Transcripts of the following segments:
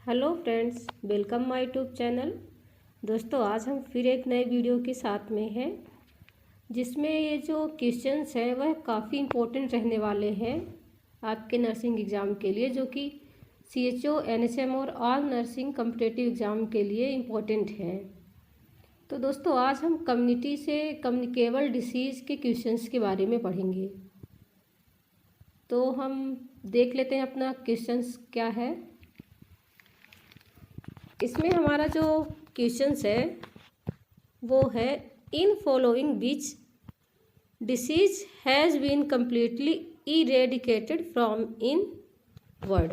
Hello friends, welcome my YouTube channel. दोस्तों, आज हम फिर एक नए वीडियो के साथ में हैं जिसमें ये जो क्वेश्चंस हैं वह काफ़ी इम्पोर्टेंट रहने वाले हैं आपके नर्सिंग एग्ज़ाम के लिए, जो कि CHO, NHM और ऑल नर्सिंग कॉम्पिटिटिव एग्ज़ाम के लिए इम्पोर्टेंट हैं। तो दोस्तों, आज हम कम्युनिटी से कम्युनिकेबल डिसीज़ के क्वेश्चंस के बारे में पढ़ेंगे। तो हम देख लेते हैं अपना क्वेश्चंस क्या है। इसमें हमारा जो क्वेश्चंस है वो है, in following which disease has been completely eradicated from in world.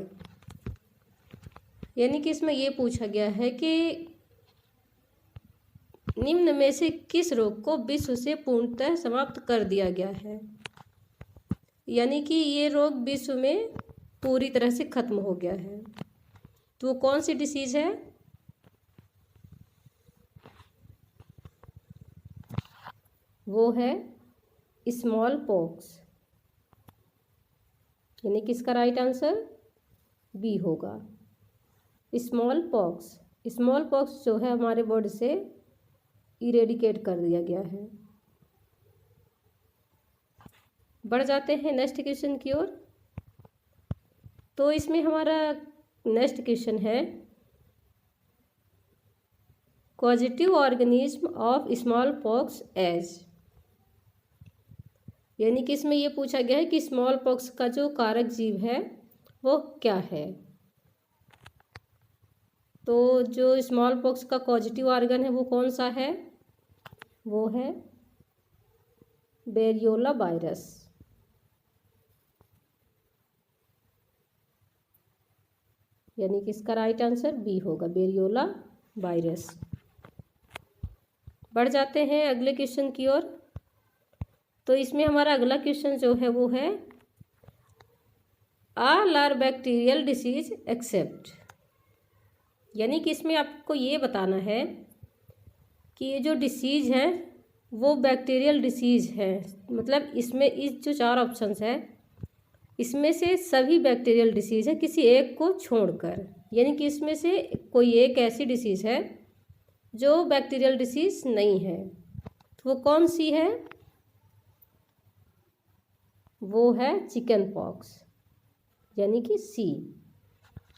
यानी कि इसमें ये पूछा गया है कि निम्न में से किस रोग को विश्व से पूर्णतः समाप्त कर दिया गया है। यानी कि ये रोग विश्व में पूरी तरह से खत्म हो गया है। तो वो कौन सी डिसीज है? वो है स्मॉल पॉक्स। यानी कि इसका राइट आंसर बी होगा, स्मॉल पॉक्स। स्मॉल पॉक्स जो है हमारे वर्ल्ड से इरेडिकेट कर दिया गया है। बढ़ जाते हैं नेक्स्ट क्वेश्चन की ओर। तो इसमें हमारा नेक्स्ट क्वेश्चन है, causative organism of smallpox as. यानी कि इसमें यह पूछा गया है कि स्मॉल पॉक्स का जो कारक जीव है वो क्या है। तो जो स्मॉल पॉक्स का कॉजेटिव ऑर्गन है वो कौन सा है? वो है वेरियोला वायरस। यानी कि इसका राइट आंसर बी होगा, वेरियोला वायरस। बढ़ जाते हैं अगले क्वेश्चन की ओर। तो इसमें हमारा अगला क्वेश्चन जो है वो है, all are bacterial disease except. यानी कि इसमें आपको ये बताना है कि ये जो डिसीज है वो बैक्टीरियल डिसीज है। मतलब इसमें इस जो चार ऑप्शंस है इसमें से सभी बैक्टीरियल डिसीज है किसी एक को छोड़कर। यानी कि इसमें से कोई एक ऐसी डिसीज है जो बैक्टीरियल डिसीज नहीं है। तो वो कौन सी है? वो है चिकन पॉक्स। यानी कि सी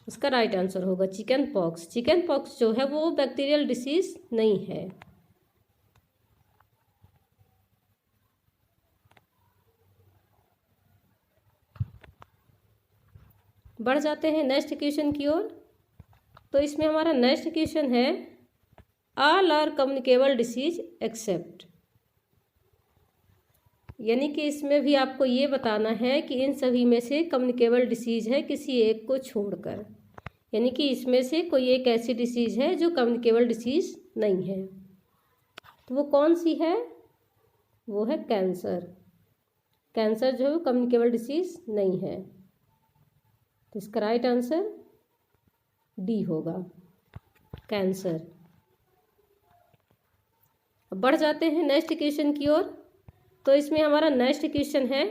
इसका राइट आंसर होगा, चिकन पॉक्स। चिकन पॉक्स जो है वो बैक्टीरियल डिसीज नहीं है। बढ़ जाते हैं नेक्स्ट क्वेश्चन की ओर। तो इसमें हमारा नेक्स्ट क्वेश्चन है, all are communicable disease except. यानी कि इसमें भी आपको ये बताना है कि इन सभी में से कम्युनिकेबल डिसीज है किसी एक को छोड़कर। यानी कि इसमें से कोई एक ऐसी डिसीज है जो कम्युनिकेबल डिसीज नहीं है। तो वो कौन सी है? वो है कैंसर। कैंसर जो है कम्युनिकेबल डिसीज नहीं है। तो इसका राइट आंसर डी होगा, कैंसर। अब बढ़ जाते हैं नेक्स्ट क्वेश्चन की ओर। तो इसमें हमारा नेक्स्ट क्वेश्चन है,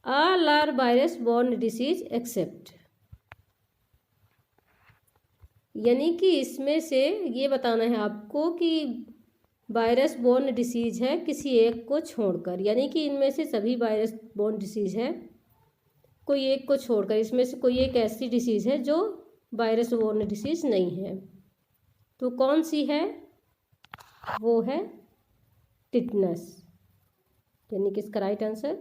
all are virus borne disease except. यानी कि इसमें से ये बताना है आपको कि वायरस बोर्न डिसीज है किसी एक को छोड़कर। यानी कि इनमें से सभी वायरस बोर्न डिसीज है, कोई एक को छोड़कर इसमें से कोई एक ऐसी डिसीज है जो वायरस बोर्न डिसीज नहीं है। तो कौन सी है? वो है टिटनस। यानी कि इसका राइट आंसर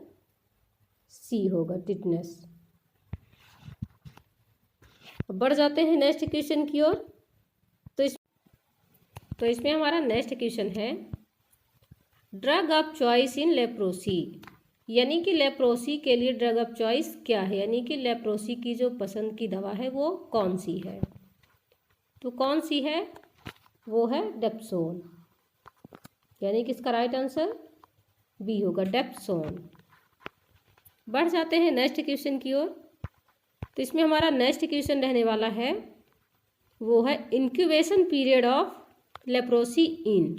सी होगा, टिटनस। अब बढ़ जाते हैं नेक्स्ट क्वेश्चन की ओर। तो इसमें हमारा नेक्स्ट क्वेश्चन है, drug of choice in leprosy. यानी कि लेप्रोसी के लिए ड्रग ऑफ चॉइस क्या है। यानी कि लेप्रोसी की जो पसंद की दवा है वो कौन सी है। तो कौन सी है? वो है डेप्सोन। यानी कि इसका राइट आंसर बी होगा, डेप्सोन। बढ़ जाते हैं नेक्स्ट क्वेश्चन की ओर। तो इसमें हमारा नेक्स्ट क्वेश्चन रहने वाला है, वो है इंक्यूबेशन पीरियड ऑफ लेप्रोसी इन।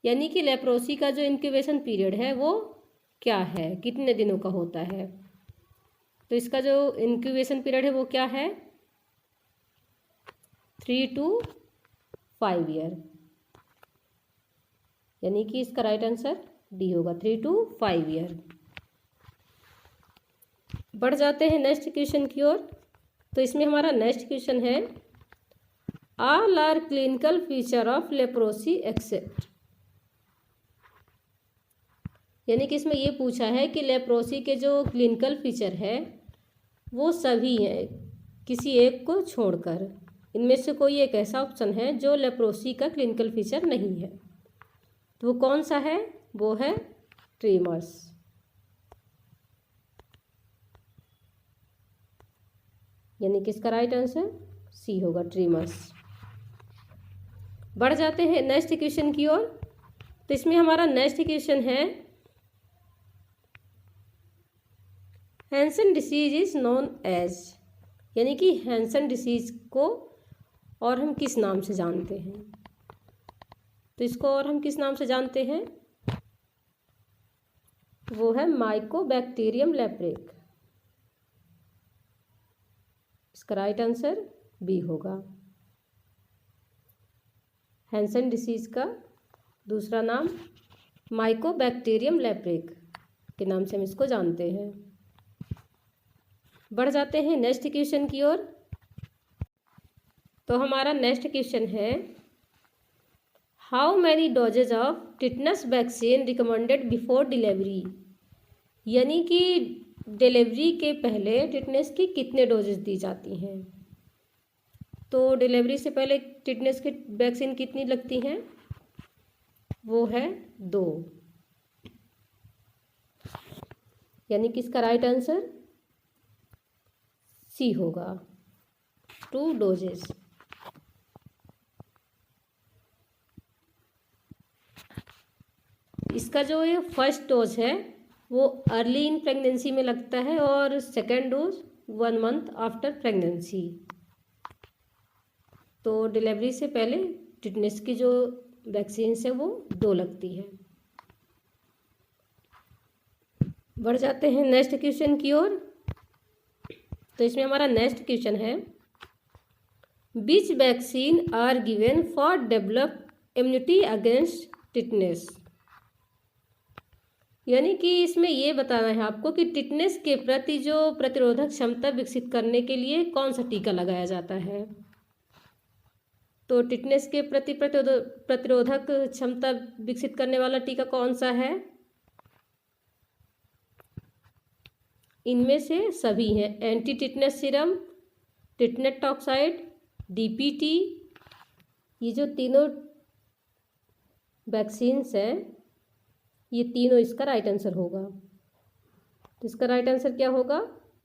यानी कि लेप्रोसी का जो इंक्यूबेशन पीरियड है वो क्या है, कितने दिनों का होता है। तो इसका जो इंक्यूबेशन पीरियड है वो क्या है? 3 to 5 ईयर, यानी कि इसका राइट आंसर डी होगा, 3 to 5 ईयर। बढ़ जाते हैं नेक्स्ट क्वेश्चन की ओर। तो इसमें हमारा नेक्स्ट क्वेश्चन है, all are clinical feature of leprosy except, यानी कि इसमें ये पूछा है कि लेप्रोसी के जो क्लिनिकल फीचर है वो सभी हैं किसी एक को छोड़कर, इनमें से कोई एक ऐसा ऑप्शन है जो लेप्रोसी का क्लिनिकल फीचर नहीं है, तो वो कौन सा है? वो है ट्रीमर्स, यानी कि इसका राइट आंसर सी होगा, ट्रीमर्स। बढ़ जाते हैं नेक्स्ट क्वेश्चन की ओर। तो इसमें हमारा नेक्स्ट क्वेश्चन है, Hansen disease is known as, यानी कि हैंसन डिसीज को और हम किस नाम से जानते हैं? तो इसको और हम किस नाम से जानते हैं? वो है माइकोबैक्टीरियम लेप्रेक, इसका राइट आंसर बी होगा। हैंसन डिसीज का दूसरा नाम माइकोबैक्टीरियम लेप्रेक के नाम से हम इसको जानते हैं। बढ़ जाते हैं नेक्स्ट क्वेश्चन की ओर। तो हमारा नेक्स्ट क्वेश्चन है, how many doses of tetanus vaccine recommended before delivery, यानी कि डिलीवरी के पहले टिटनेस की कितने डोजेज दी जाती हैं? तो डिलीवरी से पहले टिटनेस की वैक्सीन कितनी लगती हैं? वो है 2, यानी कि इसका राइट आंसर सी होगा, 2 डोजेज। इसका जो ये फर्स्ट डोज है वो अर्ली इन प्रेगनेंसी में लगता है और second dose 1 month after pregnancy. तो डिलीवरी से पहले टिटनेस की जो वैक्सीन है वो 2 लगती है। बढ़ जाते हैं नेक्स्ट क्वेश्चन की ओर। तो इसमें हमारा नेक्स्ट क्वेश्चन है, which vaccine are given for develop immunity against tetanus, यानी कि इसमें ये बताना है आपको कि टिटनेस के प्रति जो प्रतिरोधक क्षमता विकसित करने के लिए कौन सा टीका लगाया जाता है। तो टिटनेस के प्रति प्रतिरोधक क्षमता विकसित करने वाला टीका कौन सा है? इनमें से सभी हैं, anti tetanus serum, tetanus toxoid, DPT, ये जो तीनों वैक्सीन्स हैं ये तीनों इसका राइट आंसर होगा। तो इसका राइट आंसर क्या होगा?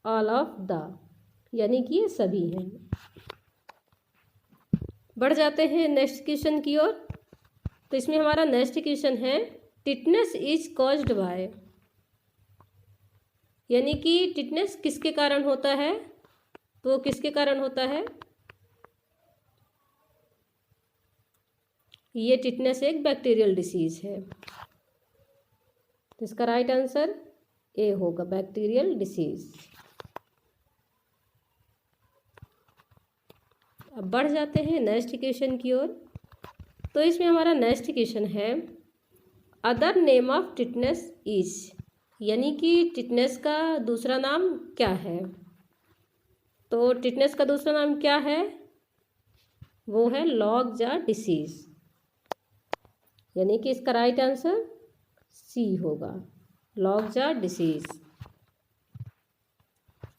ऑल ऑफ द, यानी कि ये सभी हैं। बढ़ जाते हैं नेक्स्ट क्वेश्चन की ओर। तो इसमें हमारा नेक्स्ट क्वेश्चन है, टिटनेस इज कॉज्ड बाय, यानी कि टिटनेस किसके कारण होता है? तो किसके कारण होता है? ये टिटनेस एक बैक्टीरियल डिसीज है, तो इसका राइट आंसर ए होगा, बैक्टीरियल डिसीज। अब बढ़ जाते हैं नेक्स्ट क्वेश्चन की ओर। तो इसमें हमारा नेक्स्ट क्वेश्चन है, other name of tetanus is, यानी कि टिटनेस का दूसरा नाम क्या है? तो टिटनेस का दूसरा नाम क्या है? वो है लॉग जा डिसीज, यानी कि इसका राइट आंसर सी होगा, लॉग जा डिसीज।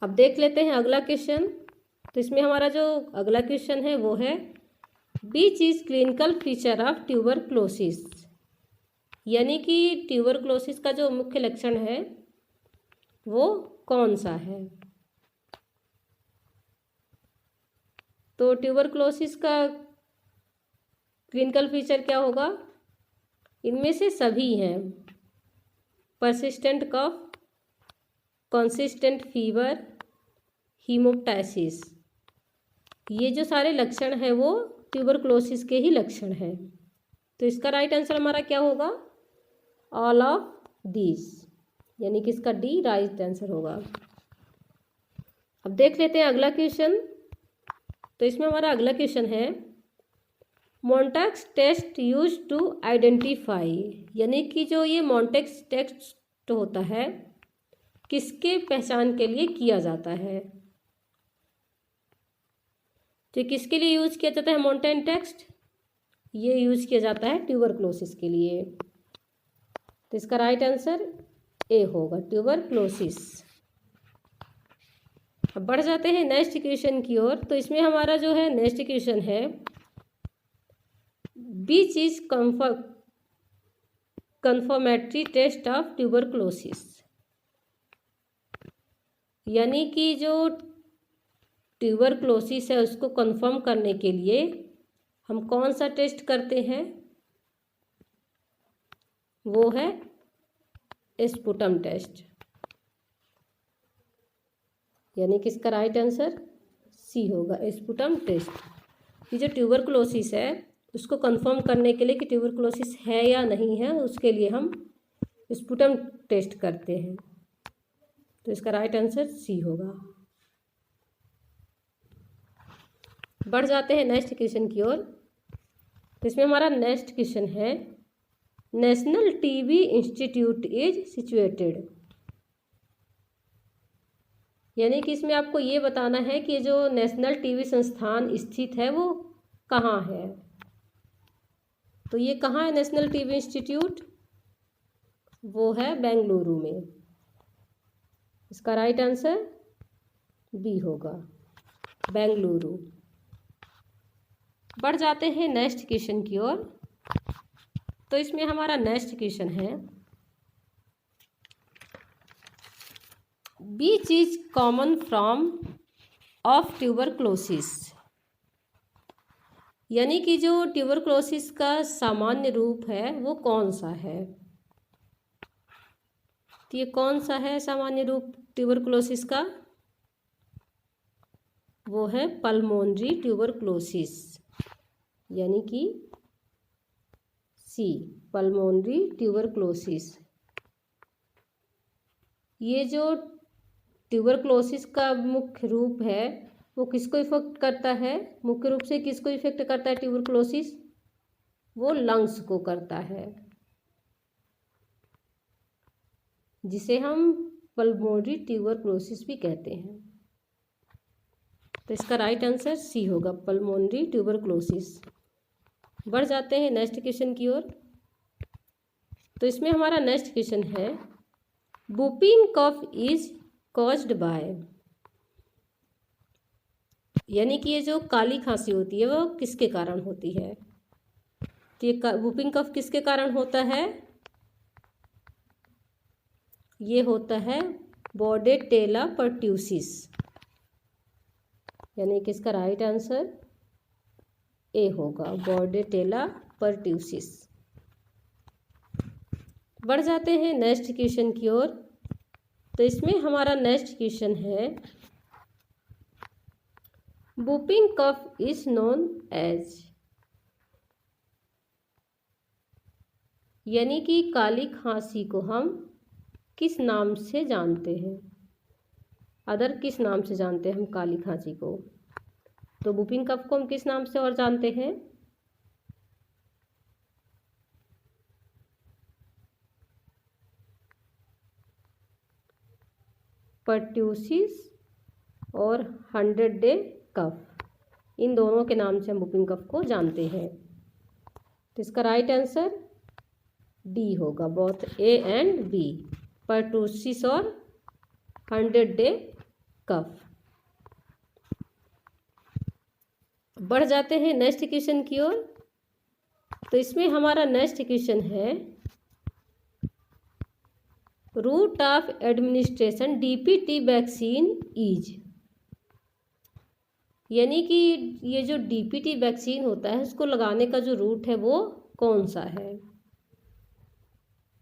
अब देख लेते हैं अगला क्वेश्चन। तो इसमें हमारा जो अगला क्वेश्चन है वो है, which is clinical feature of tuberculosis, यानी कि ट्यूबरक्लोसिस का जो मुख्य लक्षण है वो कौन सा है? तो ट्यूबरक्लोसिस का क्लिनिकल फीचर क्या होगा? इनमें से सभी हैं, परसिस्टेंट कफ, कंसिस्टेंट फीवर, हीमोप्टाइसिस, ये जो सारे लक्षण हैं वो ट्यूबरक्लोसिस के ही लक्षण हैं। तो इसका राइट आंसर हमारा क्या होगा? ऑल ऑफ दीज, यानी कि इसका डी राइट आंसर होगा। अब देख लेते हैं अगला क्वेश्चन। तो इसमें हमारा अगला क्वेश्चन है, Mantoux test use to identify, यानी कि जो ये मॉन्टेक्स टेस्ट होता है किसके पहचान के लिए किया जाता है? तो किसके लिए यूज किया जाता है मॉन्टेक्स टेस्ट? ये यूज किया जाता है ट्यूबरक्लोसिस के लिए। तो इसका राइट आंसर ए होगा, ट्यूबरक्लोसिस। अब बढ़ जाते हैं नेक्स्ट क्वेश्चन की ओर। तो इसमें हमारा जो है नेक्स्ट क्वेश्चन है, which is confirmatory test of tuberculosis, यानी कि जो ट्यूबरक्लोसिस है उसको कंफर्म करने के लिए हम कौन सा टेस्ट करते हैं? वो है स्पुटम टेस्ट, यानी कि इसका राइट आंसर सी होगा, स्पुटम टेस्ट। ये जो ट्यूबरक्लोसिस है उसको कंफर्म करने के लिए कि ट्यूबरक्लोसिस है या नहीं है, उसके लिए हम स्पुटम टेस्ट करते हैं। तो इसका राइट आंसर सी होगा। बढ़ जाते हैं नेक्स्ट क्वेश्चन की ओर। इसमें हमारा नेक्स्ट क्वेश्चन है, national TB institute is situated, यानी कि इसमें आपको ये बताना है कि जो नेशनल टीबी संस्थान स्थित है वो कहाँ है। तो ये कहाँ है नेशनल टीबी इंस्टीट्यूट? वो है बेंगलुरु में। इसका राइट आंसर बी होगा, बेंगलुरु। बढ़ जाते हैं नेक्स्ट क्वेश्चन की ओर। तो इसमें हमारा नेक्स्ट क्वेश्चन है, which is common form of tuberculosis, यानी कि जो ट्यूबरक्लोसिस का सामान्य रूप है वो कौन सा है? तो ये कौन सा है सामान्य रूप ट्यूबरक्लोसिस का? वो है पल्मोनरी ट्यूबरक्लोसिस, यानी कि सी, पल्मोनरी ट्यूबरक्लोसिस। ये जो ट्यूबरक्लोसिस का मुख्य रूप है वो किसको इफेक्ट करता है? मुख्य रूप से किसको इफेक्ट करता है ट्यूबरक्लोसिस? वो लंग्स को करता है, जिसे हम पल्मोनरी ट्यूबरक्लोसिस भी कहते हैं। तो इसका राइट आंसर सी होगा, पल्मोनरी ट्यूबरक्लोसिस। बढ़ जाते हैं नेक्स्ट क्वेश्चन की ओर। तो इसमें हमारा नेक्स्ट क्वेश्चन है, whooping cough is caused by, यानी कि ये जो काली खांसी होती है वो किसके कारण होती है? तो ये वूपिंग कफ किसके कारण होता है? ये होता है बॉर्डेटेला परट्यूसिस, यानी कि इसका राइट आंसर ए होगा, बॉर्डेटेला परट्यूसिस। बढ़ जाते हैं नेक्स्ट क्वेश्चन की ओर। तो इसमें हमारा नेक्स्ट क्वेश्चन है, whooping cough is known as, यानी कि काली खांसी को हम किस नाम से जानते हैं? अदर किस नाम से जानते हैं हम काली खांसी को? तो वूपिंग कफ को हम किस नाम से और जानते हैं? परट्यूसिस और 100 डे कफ, इन दोनों के नाम से हम वूपिंग कफ को जानते हैं। तो इसका राइट आंसर डी होगा, both A and B, pertussis और 100 डे कफ। बढ़ जाते हैं नेक्स्ट क्वेश्चन की ओर। तो इसमें हमारा नेक्स्ट क्वेश्चन है, route of administration DPT vaccine is, यानी कि ये जो डीपीटी वैक्सीन होता है उसको लगाने का जो रूट है वो कौन सा है?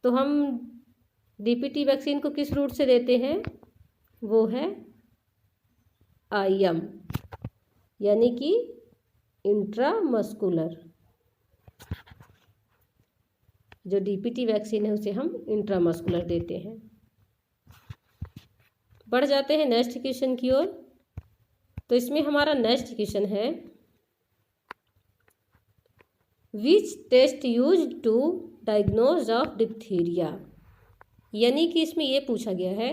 तो हम डीपीटी वैक्सीन को किस रूट से देते हैं? वो है IM, यानी कि इंट्रामस्कुलर। जो डीपीटी वैक्सीन है उसे हम इंट्रामस्कुलर देते हैं। बढ़ जाते हैं नेक्स्ट क्वेश्चन की ओर। तो इसमें हमारा नेक्स्ट क्वेश्चन है, which test use to diagnose of diphtheria. यानी कि इसमें ये पूछा गया है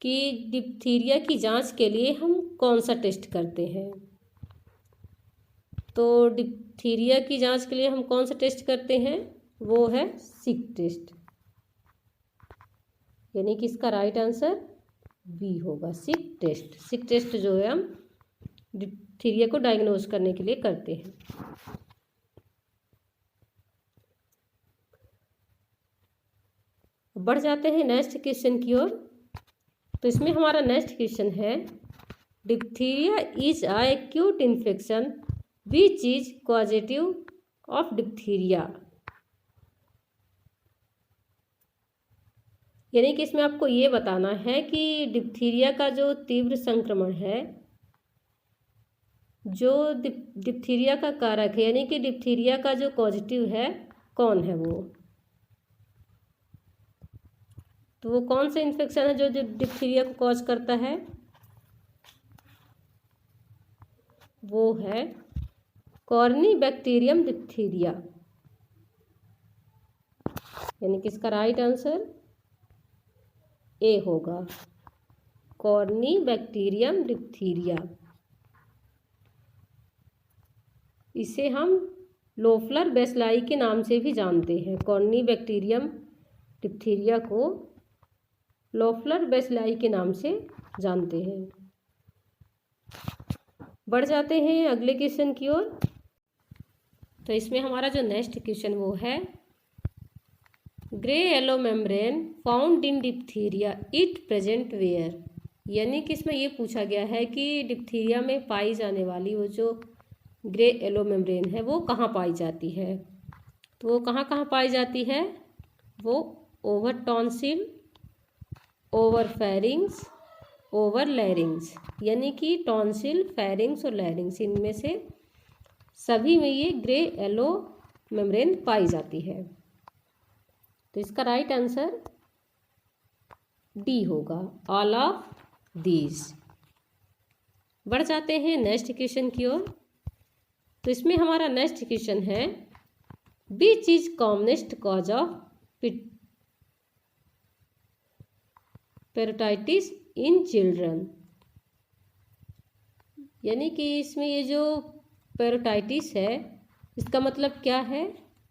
कि डिप्थीरिया की जांच के लिए हम कौन सा टेस्ट करते हैं। तो डिप्थीरिया की जांच के लिए हम कौन सा टेस्ट करते हैं, वो है सिक टेस्ट। यानी कि इसका राइट आंसर बी होगा, सिक टेस्ट। सिक टेस्ट जो है हम डिप्थीरिया को डायग्नोज करने के लिए करते हैं। बढ़ जाते हैं नेक्स्ट क्वेश्चन की ओर। तो इसमें हमारा नेक्स्ट क्वेश्चन है, diphtheria is a acute infection which is causative of diphtheria. यानी कि इसमें आपको ये बताना है कि डिप्थीरिया का जो तीव्र संक्रमण है, जो डिप्थीरिया का कारक है, यानी कि डिप्थीरिया का जो कॉजेटिव है कौन है वो। तो वो कौन सा इन्फेक्शन है जो डिप्थीरिया को कॉज करता है, वो है कॉर्नीबैक्टीरियम डिप्थीरिया। यानी कि इसका राइट आंसर ए होगा, कॉर्नीबैक्टीरियम डिप्थीरिया। इसे हम लोफलर बेसिलाई के नाम से भी जानते हैं। कॉर्नीबैक्टीरियम डिप्थीरिया को लोफलर बेसिलाई के नाम से जानते हैं। बढ़ जाते हैं अगले क्वेश्चन की ओर। तो इसमें हमारा जो नेक्स्ट क्वेश्चन वो है, grey yellow membrane found in diphtheria it present where. यानी कि इसमें ये पूछा गया है कि डिप्थीरिया में पाई जाने वाली वो जो ग्रे येलो मेम्ब्रेन है वो कहाँ पाई जाती है। तो वो कहाँ कहाँ पाई जाती है, वो over tonsil, over pharynx, over लैरिंग्स। यानी कि टॉन्सिल, फेरिंग्स और लैरिंग्स, इनमें से सभी में ये ग्रे येलो मेम्ब्रेन पाई जाती है। तो इसका राइट आंसर डी होगा, ऑल ऑफ दीज। बढ़ जाते हैं नेक्स्ट क्वेश्चन की ओर। तो इसमें हमारा नेक्स्ट क्वेश्चन है, which is commonest cause of पेरोटाइटिस in children. यानी कि इसमें ये जो पेरोटाइटिस है इसका मतलब क्या है,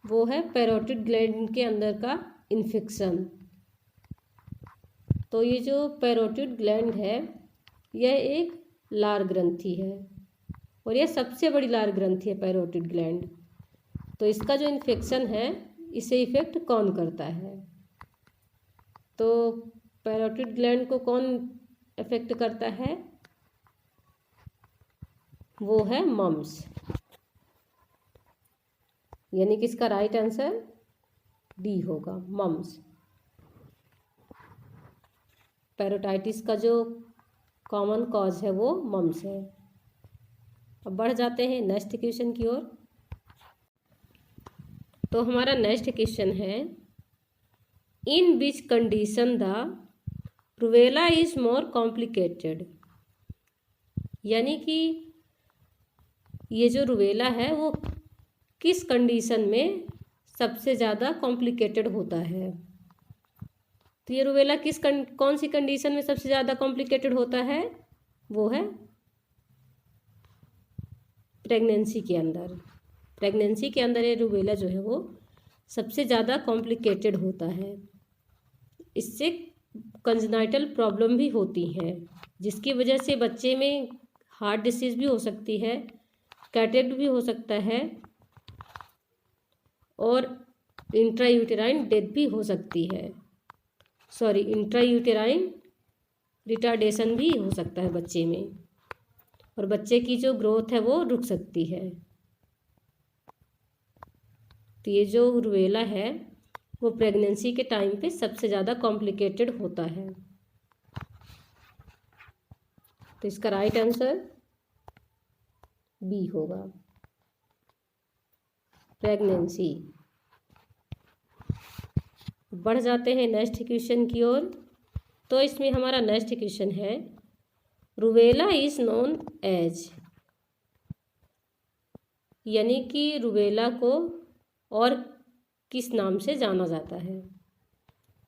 वो है पैरोटिड ग्लैंड के अंदर का इन्फेक्शन। तो ये जो पैरोटिड ग्लैंड है यह एक लार ग्रंथि है और यह सबसे बड़ी लार ग्रंथि है पैरोटिड ग्लैंड। तो इसका जो इन्फेक्शन है इसे इफेक्ट कौन करता है, तो पैरोटिड ग्लैंड को कौन इफेक्ट करता है, वो है मम्स। यानी कि इसका राइट आंसर डी होगा, मम्स। पैरोटाइटिस का जो कॉमन कॉज है वो मम्स है। अब बढ़ जाते हैं नेक्स्ट क्वेश्चन की ओर। तो हमारा नेक्स्ट क्वेश्चन है, in which condition the rubella is more complicated. यानी कि ये जो रूबेला है वो किस कंडीशन में सबसे ज़्यादा कॉम्प्लिकेटेड होता है। तो ये रूबेला कौन सी कंडीशन में सबसे ज़्यादा कॉम्प्लिकेटेड होता है, वो है प्रेगनेंसी के अंदर। प्रेगनेंसी के अंदर ये रूबेला जो है वो सबसे ज़्यादा कॉम्प्लिकेटेड होता है। इससे कंजेनाइटल प्रॉब्लम भी होती हैं जिसकी वजह से बच्चे में हार्ट डिसीज़ भी हो सकती है, कैटरेक्ट भी हो सकता है और इंट्रायूटेराइन डेथ भी हो सकती है। इंट्रायूटेराइन रिटार्डेशन भी हो सकता है बच्चे में और बच्चे की जो ग्रोथ है वो रुक सकती है। तो ये जो रूबेला है वो प्रेगनेंसी के टाइम पे सबसे ज़्यादा कॉम्प्लिकेटेड होता है। तो इसका राइट आंसर बी होगा, प्रेगनेंसी। बढ़ जाते हैं नेक्स्ट क्वेश्चन की ओर। तो इसमें हमारा नेक्स्ट क्वेश्चन है, रूबेला इज नोन एज, यानी कि रूबेला को और किस नाम से जाना जाता है।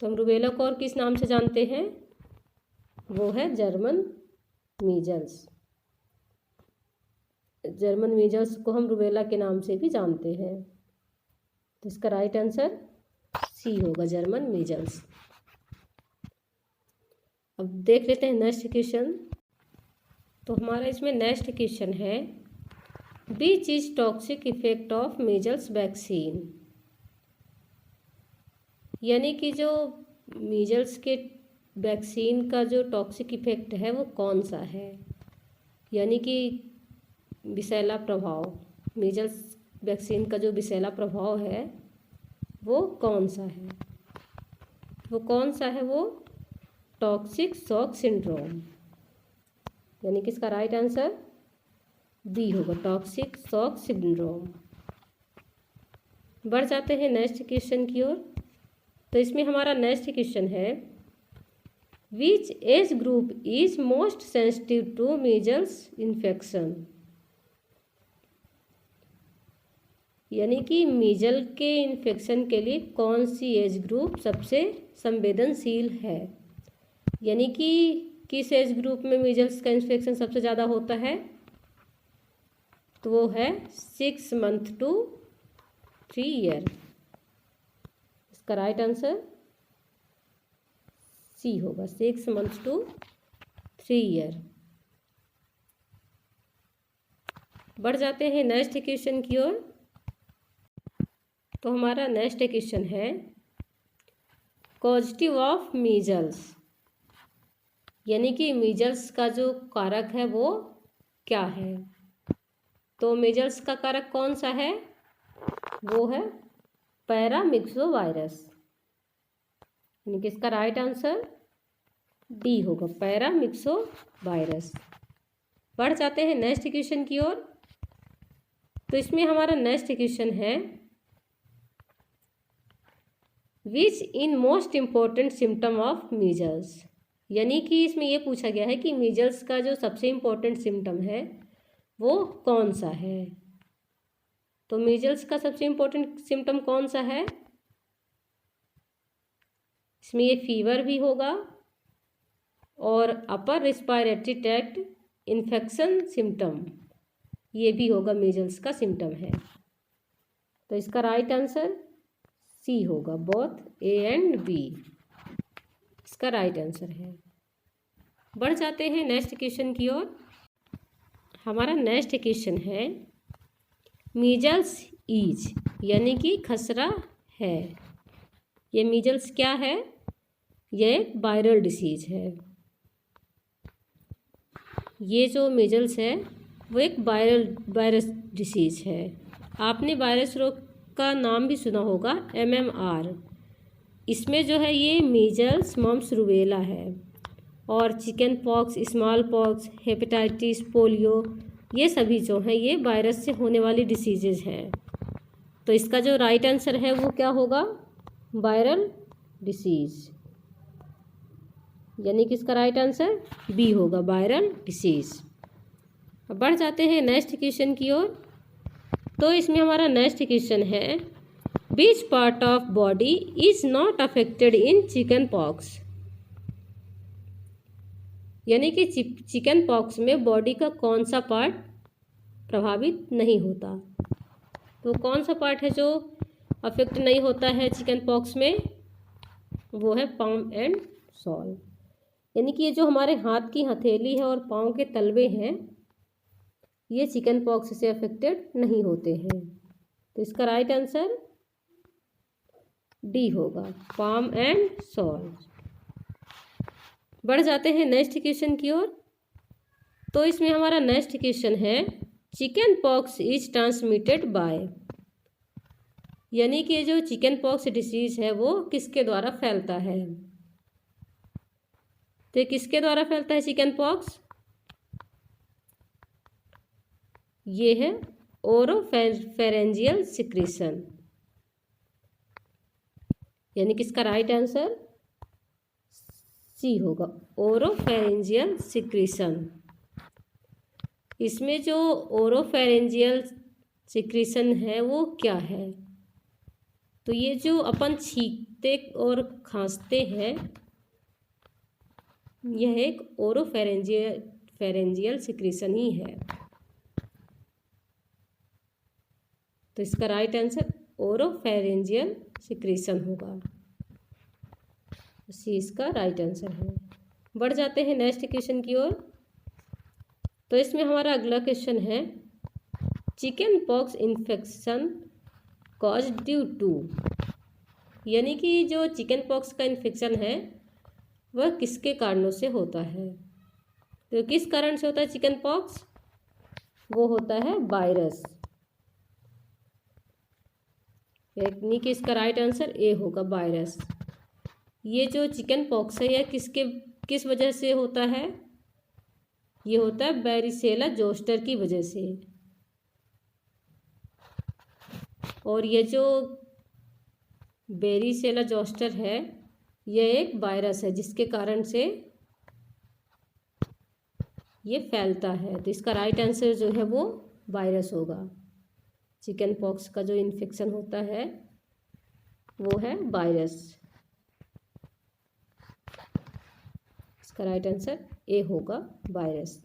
तो हम रूबेला को और किस नाम से जानते हैं, वो है जर्मन मीजल्स। जर्मन मीजल्स को हम रूबेला के नाम से भी जानते हैं। तो इसका राइट आंसर सी होगा, जर्मन मीजल्स। अब देख लेते हैं नेक्स्ट क्वेश्चन। तो हमारा इसमें नेक्स्ट क्वेश्चन है, which is toxic effect of measles vaccine, यानी कि जो मीजल्स के वैक्सीन का जो टॉक्सिक इफेक्ट है वो कौन सा है, यानी कि विषैला प्रभाव, मीजल्स वैक्सीन का जो विषैला प्रभाव है वो कौन सा है, वो कौन सा है, वो टॉक्सिक शॉक सिंड्रोम, यानी कि इसका राइट आंसर बी होगा, टॉक्सिक शॉक सिंड्रोम। बढ़ जाते हैं नेक्स्ट क्वेश्चन की ओर। तो इसमें हमारा नेक्स्ट क्वेश्चन है, which age group is most sensitive to measles infection, यानी कि मीजल के इन्फेक्शन के लिए कौन सी एज ग्रुप सबसे संवेदनशील है, यानी कि किस एज ग्रुप में मीजल्स का इन्फेक्शन सबसे ज़्यादा होता है, तो वो है 6 मंथ टू 3 ईयर। इसका राइट आंसर सी होगा, 6 मंथ टू 3 ईयर। बढ़ जाते हैं नेक्स्ट क्वेश्चन की ओर। तो हमारा नेक्स्ट क्वेश्चन है, कॉजेटिव ऑफ मीजल्स, यानी कि मीजल्स का जो कारक है वो क्या है। तो मीजल्स का कारक कौन सा है, वो है पैरामिक्सोवायरस, यानी कि इसका राइट आंसर डी होगा, पैरामिक्सोवायरस। बढ़ जाते हैं नेक्स्ट क्वेश्चन की ओर। तो इसमें हमारा नेक्स्ट क्वेश्चन है, which is most important symptom of measles, यानी कि इसमें यह पूछा गया है कि मीजल्स का जो सबसे इम्पोर्टेंट सिम्टम है वो कौन सा है। तो मीजल्स का सबसे इम्पोर्टेंट सिम्टम कौन सा है, इसमें ये फीवर भी होगा और upper respiratory tract infection symptom ये भी होगा, मीजल्स का सिम्टम है। तो इसका राइट आंसर सी होगा, बोथ ए एंड बी, इसका राइट आंसर है। बढ़ जाते हैं नेक्स्ट क्वेश्चन की ओर। हमारा नेक्स्ट क्वेश्चन है, मीजल्स इज, यानी कि खसरा है, ये मीजल्स क्या है, ये एक वायरल डिसीज है। ये जो मीजल्स है वो एक वायरस डिसीज है। आपने वायरस रोग का नाम भी सुना होगा, MMR। इसमें जो है ये मीजल्स, मम्प्स, रूबेला है, और chicken pox, small pox, hepatitis, polio, ये सभी जो हैं ये वायरस से होने वाली डिसीजेज हैं। तो इसका जो राइट आंसर है वो क्या होगा, वायरल डिसीज, यानी कि इसका राइट आंसर बी होगा, वायरल डिसीज। अब बढ़ जाते हैं नेक्स्ट क्वेश्चन की ओर। तो इसमें हमारा नेक्स्ट क्वेश्चन है, which part of body is not affected in chicken pox, यानी कि चिकन पॉक्स में बॉडी का कौन सा पार्ट प्रभावित नहीं होता। तो कौन सा पार्ट है जो अफेक्ट नहीं होता है चिकन पॉक्स में, वो है पाम एंड सॉल, यानी कि ये जो हमारे हाथ की हथेली है और पाँव के तलवे हैं ये चिकन पॉक्स से अफेक्टेड नहीं होते हैं। तो इसका राइट आंसर डी होगा, पाम एंड सॉल। बढ़ जाते हैं नेक्स्ट क्वेश्चन की ओर। तो इसमें हमारा नेक्स्ट क्वेश्चन है, chicken pox is transmitted by, यानी कि जो चिकन पॉक्स डिसीज है वो किसके द्वारा फैलता है। तो किसके द्वारा फैलता है चिकन पॉक्स, ये है ओरोफेरेंजियल सिक्रीशन, यानी कि इसका राइट आंसर सी होगा, ओरोफेरेंजियल सिक्रीशन। इसमें जो ओरोफेरेंजियल सिक्रीशन है वो क्या है? तो ये जो अपन छींकते और खांसते हैं, यह एक ओरोफेरेंजियल सिक्रीशन ही है। तो इसका राइट आंसर ओरोफेरेंजियल सिक्रीशन होगा, सी इसका राइट आंसर है। बढ़ जाते हैं नेक्स्ट क्वेश्चन की ओर। तो इसमें हमारा अगला क्वेश्चन है, chickenpox infection cause due to, यानी कि जो चिकन पॉक्स का इन्फेक्शन है वह किसके कारणों से होता है? तो किस कारण से होता है चिकन पॉक्स? वो होता है वायरस, यानी कि इसका राइट आंसर ए होगा, वायरस। ये जो चिकन पॉक्स है यह किस वजह से होता है? ये होता है बैरिसेला जोस्टर की वजह से। और ये जो बैरिसेला जोस्टर है यह एक वायरस है जिसके कारण से ये फैलता है। तो इसका राइट आंसर जो है वो वायरस होगा। चिकन पॉक्स का जो इन्फेक्शन होता है वो है वायरस। इसका राइट आंसर ए होगा, वायरस।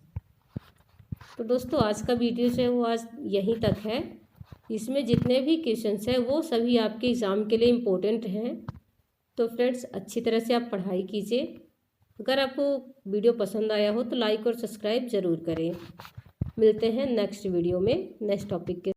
तो दोस्तों आज का वीडियो जो है वो आज यहीं तक है। इसमें जितने भी क्वेश्चंस हैं वो सभी आपके एग्ज़ाम के लिए इम्पोर्टेंट हैं। तो फ्रेंड्स अच्छी तरह से आप पढ़ाई कीजिए। अगर आपको वीडियो पसंद आया हो तो लाइक और सब्सक्राइब ज़रूर करें। मिलते हैं नेक्स्ट वीडियो में नेक्स्ट टॉपिक के